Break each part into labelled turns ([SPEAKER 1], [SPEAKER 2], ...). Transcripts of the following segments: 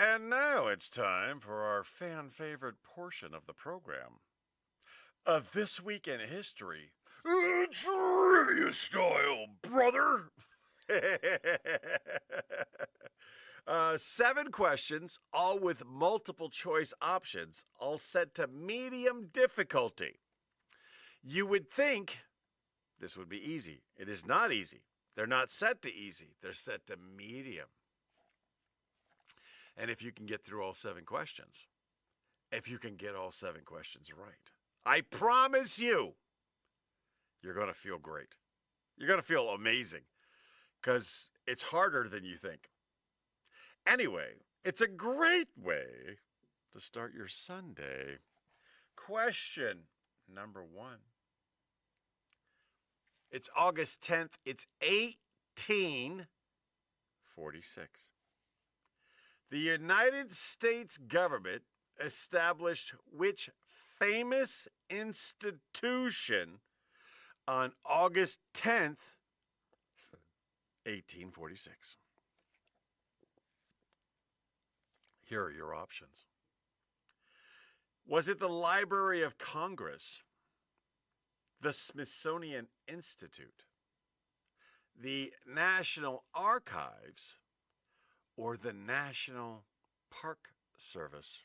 [SPEAKER 1] And now it's time for our fan favorite portion of the program. This Week in History. Trivia style, brother! 7 questions, all with multiple choice options, all set to medium difficulty. You would think this would be easy. It is not easy. They're not set to easy, they're set to medium. And if you can get through all 7 questions, if you can get all 7 questions right, I promise you, you're going to feel great. You're going to feel amazing because it's harder than you think. Anyway, it's a great way to start your Sunday. Question number 1. It's August 10th. It's 1846. The United States government established which famous institution on August 10th, 1846? Here are your options. Was it the Library of Congress, the Smithsonian Institute, the National Archives, or the National Park Service?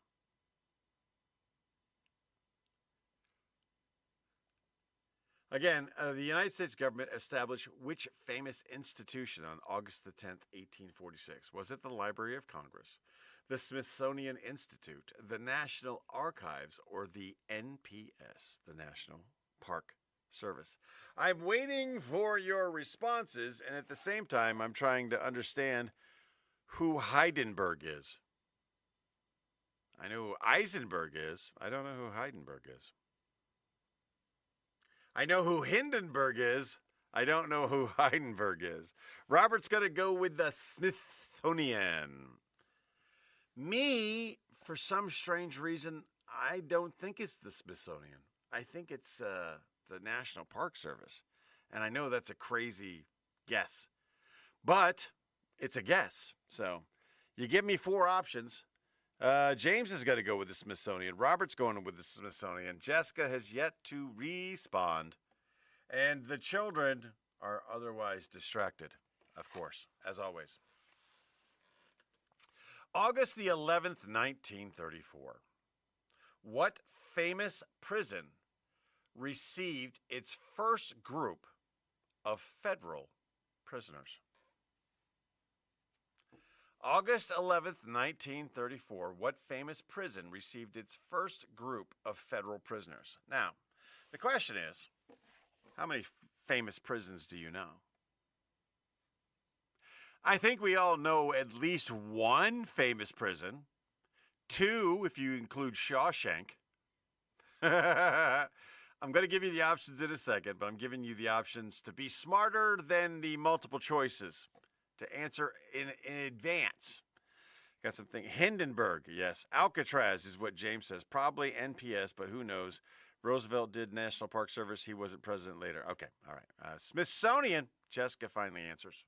[SPEAKER 1] Again, the United States government established which famous institution on August the 10th, 1846? Was it the Library of Congress, the Smithsonian Institute, the National Archives, or the NPS, the National Park Service? I'm waiting for your responses, and at the same time, I'm trying to understand who Heidenberg is. I know who Eisenberg is. I don't know who Heidenberg is. I know who Hindenburg is. I don't know who Heidenberg is. Robert's going to go with the Smithsonian. Me, for some strange reason, I don't think it's the Smithsonian. I think it's the National Park Service. And I know that's a crazy guess. But it's a guess. So you give me 4 options. James is going to go with the Smithsonian. Robert's going with the Smithsonian. Jessica has yet to respond. And the children are otherwise distracted, of course, as always. August the 11th, 1934. What famous prison received its first group of federal prisoners? August 11th, 1934, what famous prison received its first group of federal prisoners? Now, the question is, how many famous prisons do you know? I think we all know at least one famous prison, 2 if you include Shawshank. I'm going to give you the options in a second, but I'm giving you the options to be smarter than the multiple choices, to answer in advance. Got something. Hindenburg, yes. Alcatraz is what James says. Probably NPS, but who knows? Roosevelt did National Park Service. He wasn't president later. Okay, all right. Smithsonian. Jessica finally answers.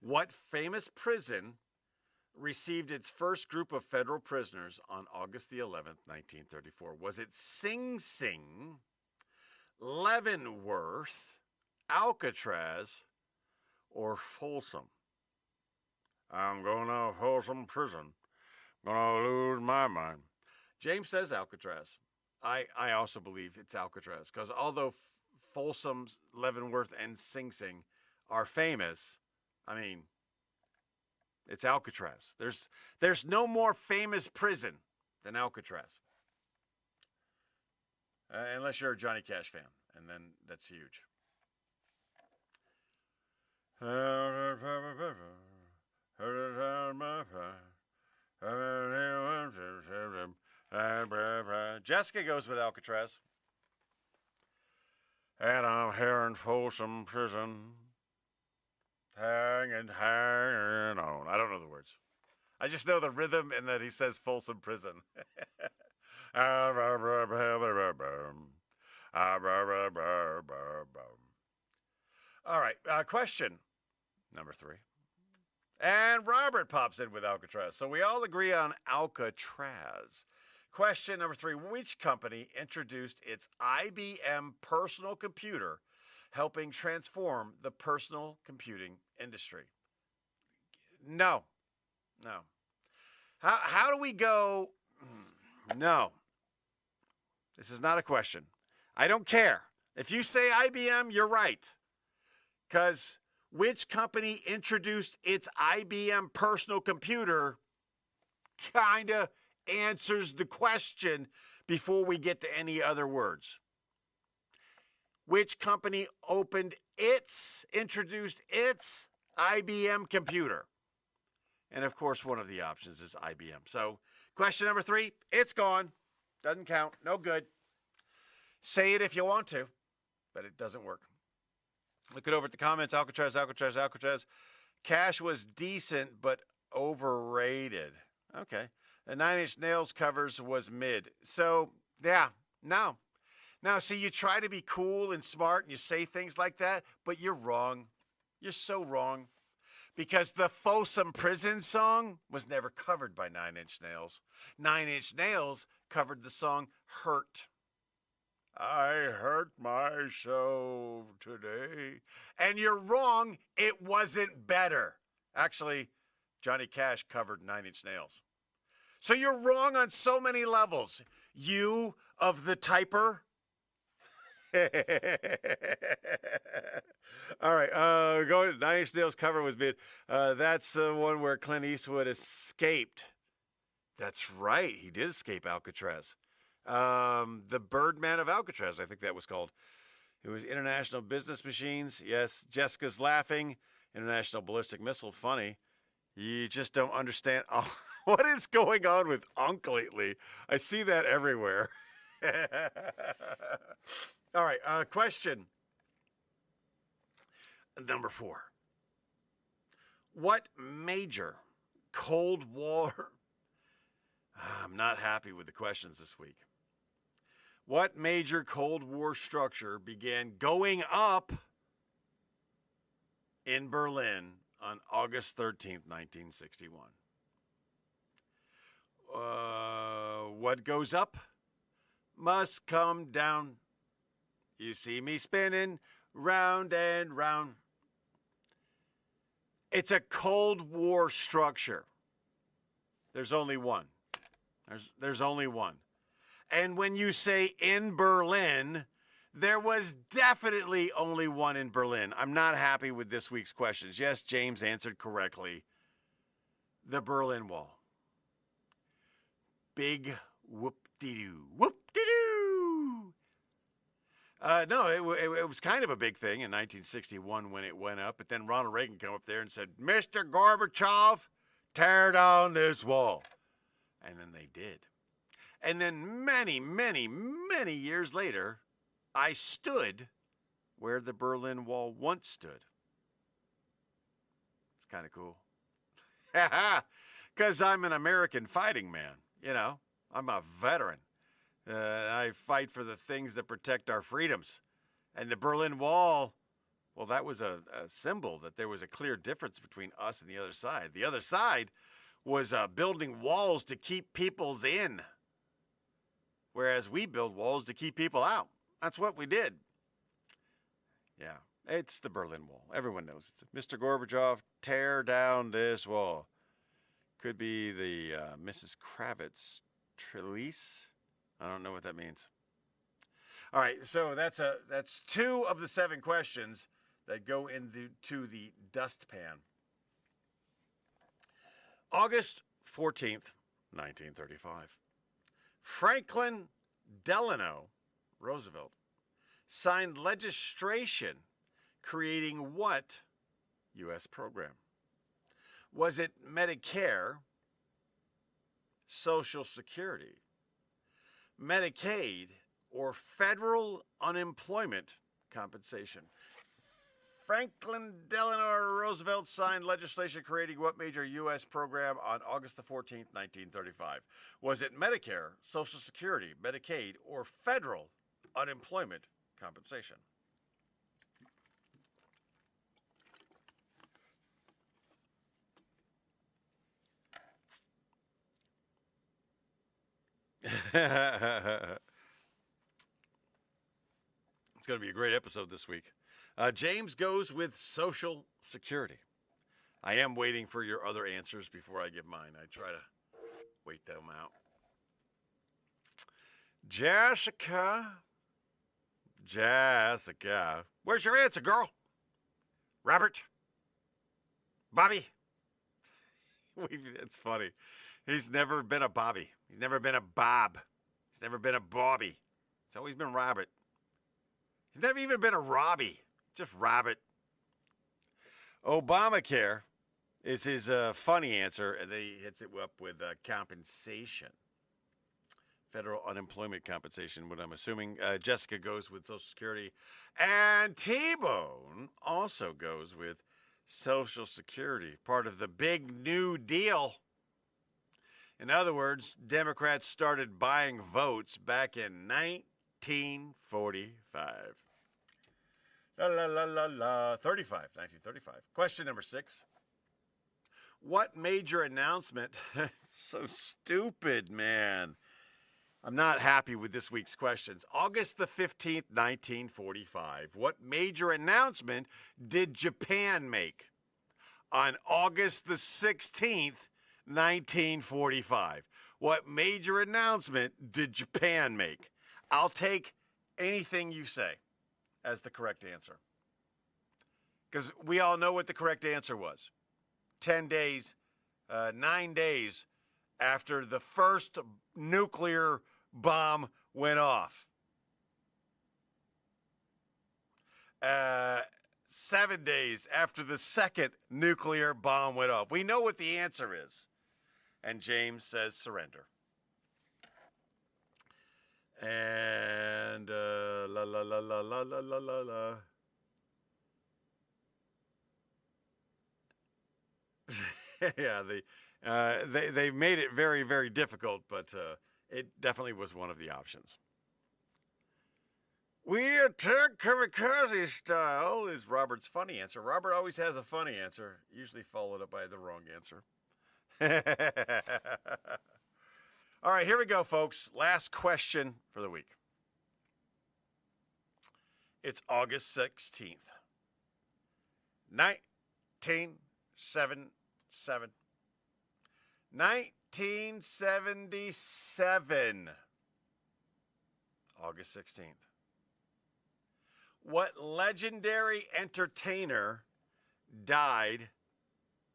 [SPEAKER 1] What famous prison received its first group of federal prisoners on August the 11th, 1934? Was it Sing Sing, Leavenworth, Alcatraz, or Folsom? I'm going to Folsom Prison. Gonna lose my mind. James says Alcatraz. I also believe it's Alcatraz because although Folsom, Leavenworth, and Sing Sing are famous, I mean, it's Alcatraz. There's no more famous prison than Alcatraz. Unless you're a Johnny Cash fan, and then that's huge. Jessica goes with Alcatraz. And I'm here in Folsom Prison, hanging on. I don't know the words. I just know the rhythm and that he says Folsom Prison. All right, question number 3. And Robert pops in with Alcatraz. So we all agree on Alcatraz. Question number 3. Which company introduced its IBM personal computer, helping transform the personal computing industry? No. No. How do we go? No. This is not a question. I don't care. If you say IBM, you're right. Because which company introduced its IBM personal computer kind of answers the question before we get to any other words. Which company introduced its IBM computer? And of course, one of the options is IBM. So, question number 3, it's gone. Doesn't count. No good. Say it if you want to, but it doesn't work. Looking over at the comments, Alcatraz. Cash was decent, but overrated. Okay. The Nine Inch Nails covers was mid. So, yeah, no. Now, see, you try to be cool and smart and you say things like that, but you're wrong. You're so wrong. Because the Folsom Prison song was never covered by Nine Inch Nails. Nine Inch Nails covered the song Hurt. I hurt myself today. And you're wrong. It wasn't better. Actually, Johnny Cash covered Nine Inch Nails. So you're wrong on so many levels. You of the typer. All right, go ahead. Nine Inch Nails cover was mid. That's the one where Clint Eastwood escaped. That's right. He did escape Alcatraz. The Birdman of Alcatraz, I think that was called. It was International Business Machines. Yes, Jessica's laughing. International Ballistic Missile, funny. You just don't understand. Oh, what is going on with Unk lately? I see that everywhere. All right, question number 4. What major Cold War... I'm not happy with the questions this week. What major Cold War structure began going up in Berlin on August 13th, 1961? What goes up must come down. You see me spinning round and round. It's a Cold War structure. There's only one. There's only one. And when you say in Berlin, there was definitely only one in Berlin. I'm not happy with this week's questions. Yes, James answered correctly. The Berlin Wall. Big whoop-de-doo. Whoop-de-doo! No, it was kind of a big thing in 1961 when it went up. But then Ronald Reagan came up there and said, Mr. Gorbachev, tear down this wall. And then they did. And then many, many, many years later, I stood where the Berlin Wall once stood. It's kind of cool. Because I'm an American fighting man. You know, I'm a veteran. I fight for the things that protect our freedoms. And the Berlin Wall, well, that was a symbol that there was a clear difference between us and the other side. The other side was building walls to keep peoples in, whereas we build walls to keep people out. That's what we did. Yeah, it's the Berlin Wall. Everyone knows it. Mr. Gorbachev, tear down this wall. Could be the Mrs. Kravitz Trellis. I don't know what that means. All right, so that's 2 of the 7 questions that go into the dustpan. August 14th, 1935. Franklin Delano Roosevelt signed legislation creating what U.S. program? Was it Medicare, Social Security, Medicaid, or federal unemployment compensation? Franklin Delano Roosevelt signed legislation creating what major U.S. program on August the 14th, 1935? Was it Medicare, Social Security, Medicaid, or federal unemployment compensation? It's going to be a great episode this week. James goes with Social Security. I am waiting for your other answers before I give mine. I try to wait them out. Jessica. Jessica. Where's your answer, girl? Robert? Bobby? It's funny. He's never been a Bobby. He's never been a Bob. He's never been a Bobby. He's always been Robert. He's never even been a Robbie. Just Robert. Obamacare is his funny answer, and then he hits it up with compensation. Federal unemployment compensation, what I'm assuming. Jessica goes with Social Security. And T-Bone also goes with Social Security, part of the big New Deal. In other words, Democrats started buying votes back in 1945. La la la la la. 1935. Question number 6. What major announcement? So stupid, man. I'm not happy with this week's questions. August the 15th, 1945. What major announcement did Japan make? On August the 16th, 1945. What major announcement did Japan make? I'll take anything you say as the correct answer. Because we all know what the correct answer was. 9 days after the first nuclear bomb went off. 7 days after the second nuclear bomb went off. We know what the answer is. And James says surrender. And la la la la la la la la la. Yeah, they made it very, very difficult, but it definitely was one of the options. We attack kamikaze style is Robert's funny answer. Robert always has a funny answer, usually followed up by the wrong answer. All right, here we go, folks. Last question for the week. It's August 16th, 1977. 1977. August 16th. What legendary entertainer died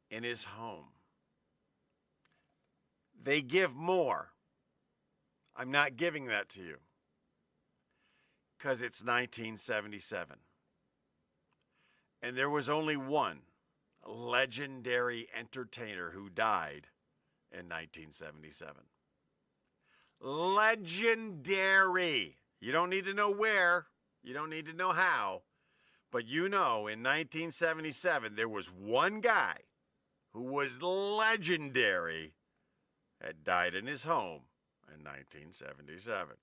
[SPEAKER 1] in his home? They give more. I'm not giving that to you because it's 1977. And there was only one legendary entertainer who died in 1977. Legendary. You don't need to know where. You don't need to know how. But you know, in 1977, there was one guy who was legendary that died in his home in 1977.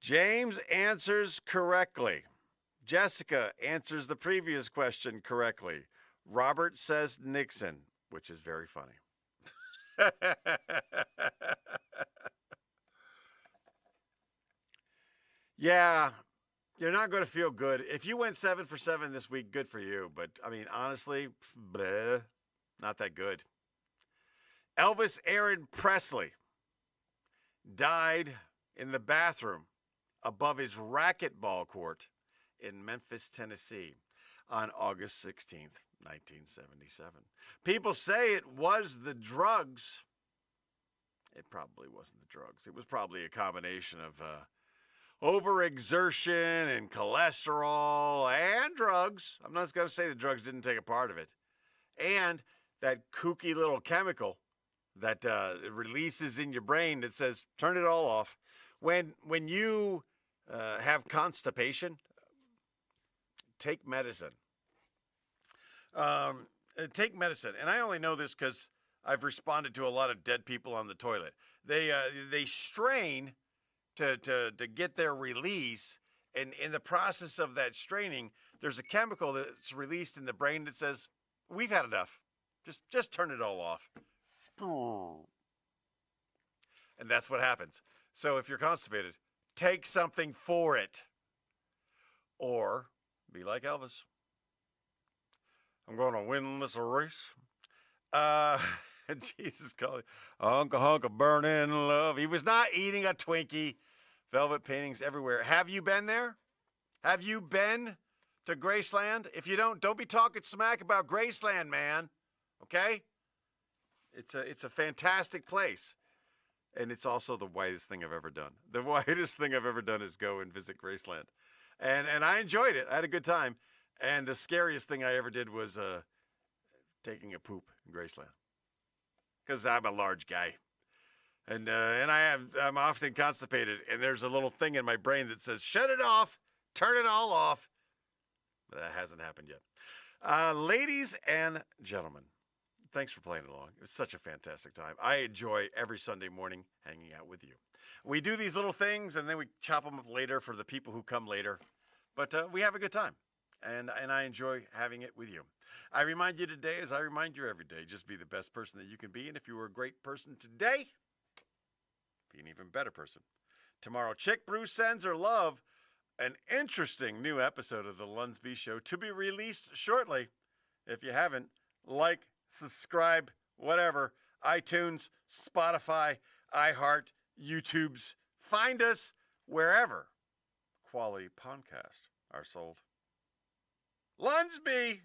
[SPEAKER 1] James answers correctly. Jessica answers the previous question correctly. Robert says Nixon, which is very funny. Yeah, you're not going to feel good. If you went 7 for 7 this week, good for you. But, I mean, honestly, bleh, not that good. Elvis Aaron Presley died in the bathroom above his racquetball court in Memphis, Tennessee on August 16th, 1977. People say it was the drugs. It probably wasn't the drugs. It was probably a combination of overexertion and cholesterol and drugs. I'm not going to say the drugs didn't take a part of it. And that kooky little chemical that releases in your brain that says, turn it all off. When you have constipation, take medicine. Take medicine. And I only know this because I've responded to a lot of dead people on the toilet. They strain to get their release. And in the process of that straining, there's a chemical that's released in the brain that says, we've had enough. Just turn it all off. And that's what happens. So if you're constipated, take something for it. Or be like Elvis. I'm going to win this race. Jesus, call it Uncle Hunk of Burning Love. He was not eating a Twinkie. Velvet paintings everywhere. Have you been there? Have you been to Graceland? If you don't be talking smack about Graceland, man. Okay? It's a fantastic place. And it's also the whitest thing I've ever done. The whitest thing I've ever done is go and visit Graceland. And I enjoyed it. I had a good time. And the scariest thing I ever did was taking a poop in Graceland. Because I'm a large guy. And I'm often constipated. And there's a little thing in my brain that says, shut it off. Turn it all off. But that hasn't happened yet. Ladies and gentlemen, thanks for playing along. It was such a fantastic time. I enjoy every Sunday morning hanging out with you. We do these little things, and then we chop them up later for the people who come later. But we have a good time, and I enjoy having it with you. I remind you today, as I remind you every day, just be the best person that you can be. And if you were a great person today, be an even better person. Tomorrow, Chick Bruce sends her love. An interesting new episode of the Lunsby Show to be released shortly. If you haven't, like, subscribe, whatever, iTunes, Spotify, iHeart, YouTubes. Find us wherever quality podcasts are sold. Lunsby!